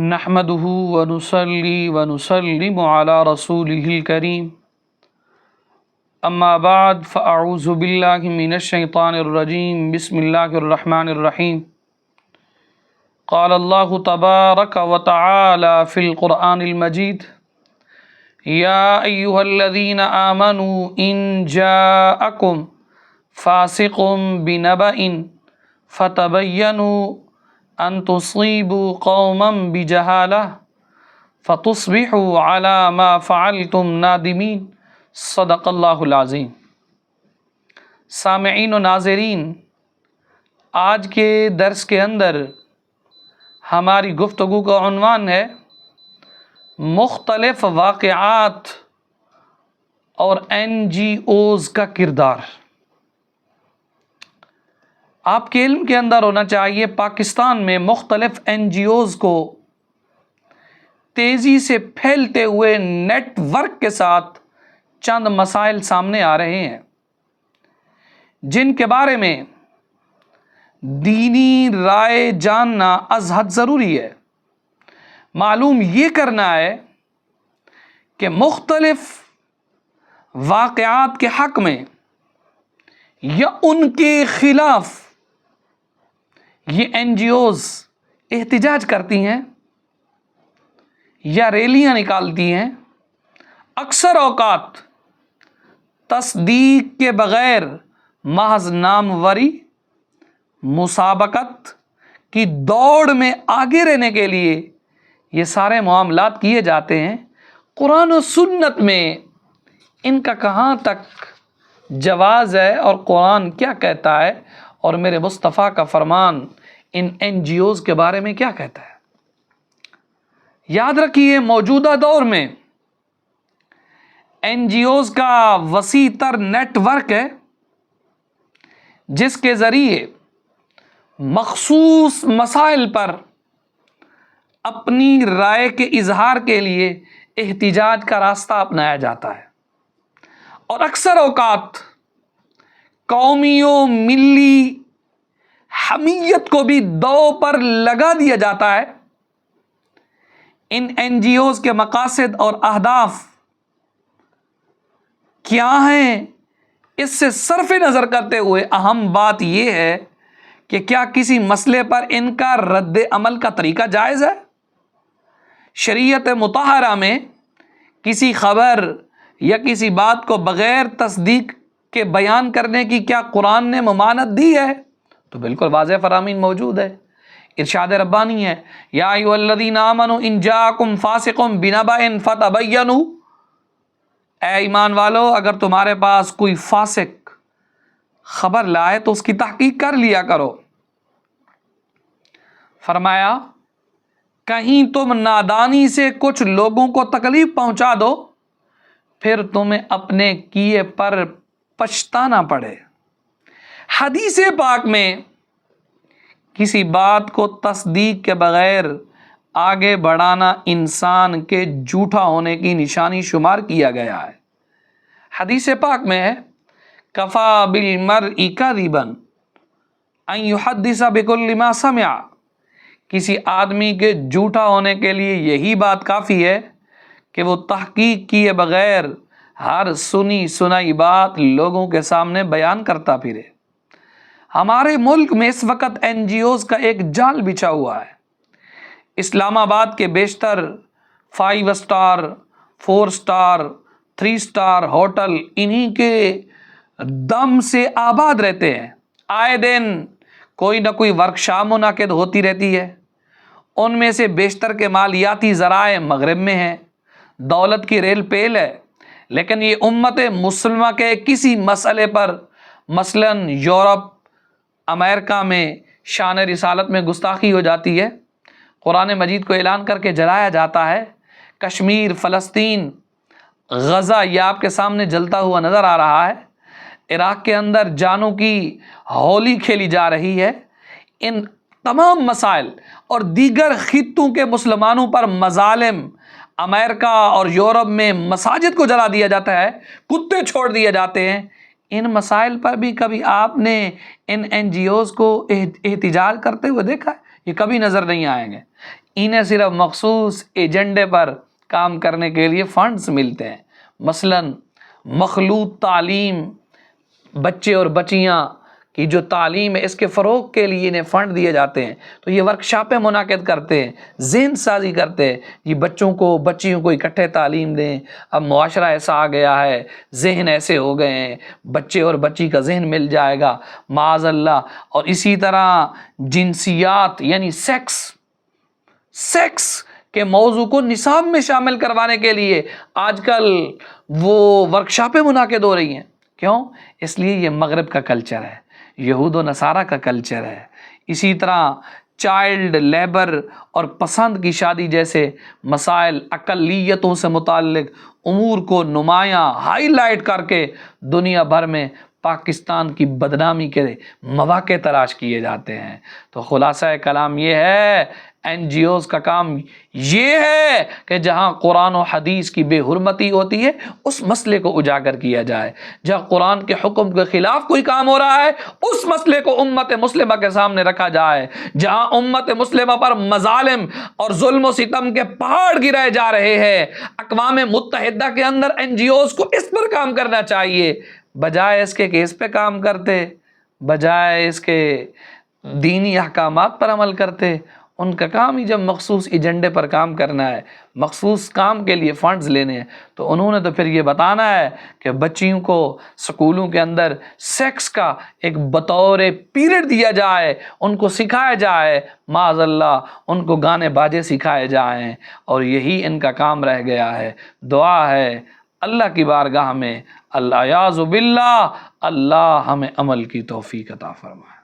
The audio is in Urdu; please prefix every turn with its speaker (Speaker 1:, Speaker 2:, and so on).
Speaker 1: نحمده ونصلي ونسلم على رسوله الكريم اما بعد فاعوذ بالله من الشيطان الرجيم بسم الله الرحمن الرحيم قال الله تبارك وتعالى في القرآن المجيد يا أيها الذين آمنوا إن جاءكم فاسق بنبأ فتبينوا ان تصيبوا قوما بجهالة فتصبحوا على ما فعلتم نادمين صدق اللہ العظیم۔ سامعین و ناظرین، آج کے درس کے اندر ہماری گفتگو کا عنوان ہے مختلف واقعات اور NGOs کا کردار۔ آپ کے علم کے اندر ہونا چاہیے پاکستان میں مختلف NGOs کو تیزی سے پھیلتے ہوئے نیٹ ورک کے ساتھ چند مسائل سامنے آ رہے ہیں جن کے بارے میں دینی رائے جاننا از حد ضروری ہے۔ معلوم یہ کرنا ہے کہ مختلف واقعات کے حق میں یا ان کے خلاف یہ NGOs احتجاج کرتی ہیں یا ریلیاں نکالتی ہیں، اکثر اوقات تصدیق کے بغیر محض ناموری مسابقت کی دوڑ میں آگے رہنے کے لیے یہ سارے معاملات کیے جاتے ہیں۔ قرآن و سنت میں ان کا کہاں تک جواز ہے اور قرآن کیا کہتا ہے اور میرے مصطفیٰ کا فرمان ان NGOs کے بارے میں کیا کہتا ہے؟ یاد رکھیے موجودہ دور میں NGOs کا وسیع تر نیٹ ورک ہے جس کے ذریعے مخصوص مسائل پر اپنی رائے کے اظہار کے لیے احتجاج کا راستہ اپنایا جاتا ہے، اور اکثر اوقات قومی و ملی حمیت کو بھی دو پر لگا دیا جاتا ہے۔ ان NGOs کے مقاصد اور اہداف کیا ہیں، اس سے صرف نظر کرتے ہوئے اہم بات یہ ہے کہ کیا کسی مسئلے پر ان کا رد عمل کا طریقہ جائز ہے؟ شریعت مطہرہ میں کسی خبر یا کسی بات کو بغیر تصدیق کے بیان کرنے کی کیا قرآن نے ممانعت دی ہے؟ تو بالکل واضح فرامین موجود ہے۔ ارشاد ربانی ہے یا ایھا الذین آمنوا ان جاءکم فاسق بنبأ فتبینوا، اے ایمان والو اگر تمہارے پاس کوئی فاسق خبر لائے تو اس کی تحقیق کر لیا کرو۔ فرمایا کہیں تم نادانی سے کچھ لوگوں کو تکلیف پہنچا دو پھر تمہیں اپنے کیے پر پچھتانا پڑے۔ حدیث پاک میں کسی بات کو تصدیق کے بغیر آگے بڑھانا انسان کے جھوٹا ہونے کی نشانی شمار کیا گیا ہے۔ حدیث پاک میں ہے کفا بالمرء کذبا ان یحدث بکل ما سمع، کسی آدمی کے جھوٹا ہونے کے لیے یہی بات کافی ہے کہ وہ تحقیق کیے بغیر ہر سنی سنائی بات لوگوں کے سامنے بیان کرتا پھرے۔ ہمارے ملک میں اس وقت NGOs کا ایک جال بچھا ہوا ہے۔ اسلام آباد کے بیشتر 5 اسٹار 4 اسٹار 3 اسٹار ہوٹل انہی کے دم سے آباد رہتے ہیں۔ آئے دن کوئی نہ کوئی ورکشاپ منعقد ہوتی رہتی ہے، ان میں سے بیشتر کے مالیاتی ذرائع مغرب میں ہیں، دولت کی ریل پیل ہے، لیکن یہ امت مسلمہ کے کسی مسئلے پر مثلاً یورپ امریکہ میں شان رسالت میں گستاخی ہو جاتی ہے، قرآن مجید کو اعلان کر کے جلایا جاتا ہے، کشمیر فلسطین غزہ یہ آپ کے سامنے جلتا ہوا نظر آ رہا ہے، عراق کے اندر جانوں کی ہولی کھیلی جا رہی ہے۔ ان تمام مسائل اور دیگر خطوں کے مسلمانوں پر مظالم، امریکہ اور یورپ میں مساجد کو جلا دیا جاتا ہے، کتے چھوڑ دیے جاتے ہیں، ان مسائل پر بھی کبھی آپ نے ان NGOs کو احتجاج کرتے ہوئے دیکھا ہے؟ یہ کبھی نظر نہیں آئیں گے۔ انہیں صرف مخصوص ایجنڈے پر کام کرنے کے لیے فنڈز ملتے ہیں. مثلاً مخلوط تعلیم، بچے اور بچیاں کی جو تعلیم ہے اس کے فروغ کے لیے انہیں فنڈ دیے جاتے ہیں. تو یہ ورکشاپیں منعقد کرتے ہیں، ذہن سازی کرتے ہیں، یہ بچوں کو بچیوں کو اکٹھے تعلیم دیں. اب معاشرہ ایسا آ گیا ہے، ذہن ایسے ہو گئے ہیں، بچے اور بچی کا ذہن مل جائے گا معاذ اللہ. اور اسی طرح جنسیات یعنی سیکس کے موضوع کو نصاب میں شامل کروانے کے لیے آج کل وہ ورکشاپیں منعقد ہو رہی ہیں. کیوں؟ اس لیے یہ مغرب کا کلچر ہے، یہود و نصارہ کا کلچر ہے. اسی طرح چائلڈ لیبر اور پسند کی شادی جیسے مسائل اقلیتوں سے متعلق امور کو نمایاں ہائی لائٹ کر کے دنیا بھر میں پاکستان کی بدنامی کے مواقع تلاش کیے جاتے ہیں. تو خلاصہ کلام یہ ہے، این جی اوز کا کام یہ ہے کہ جہاں قرآن و حدیث کی بے حرمتی ہوتی ہے اس مسئلے کو اجاگر کیا جائے، جہاں قرآن کے حکم کے خلاف کوئی کام ہو رہا ہے اس مسئلے کو امت مسلمہ کے سامنے رکھا جائے، جہاں امت مسلمہ پر مظالم اور ظلم و ستم کے پہاڑ گرائے جا رہے ہیں. اقوام متحدہ کے اندر این جی اوز کو اس پر کام کرنا چاہیے، بجائے اس کے کہ اس پہ کام کرتے، بجائے اس کے دینی احکامات پر عمل کرتے. ان کا کام ہی جب مخصوص ایجنڈے پر کام کرنا ہے، مخصوص کام کے لیے فنڈز لینے ہیں، تو انہوں نے تو پھر یہ بتانا ہے کہ بچیوں کو سکولوں کے اندر سیکس کا ایک بطور پیریڈ دیا جائے، ان کو سکھایا جائے، معاذ اللہ ان کو گانے باجے سکھائے جائیں، اور یہی ان کا کام رہ گیا ہے. دعا ہے اللہ کی بارگاہ میں، اللہ یعوذ باللہ، اللہ ہمیں عمل کی توفیق عطا فرمائے.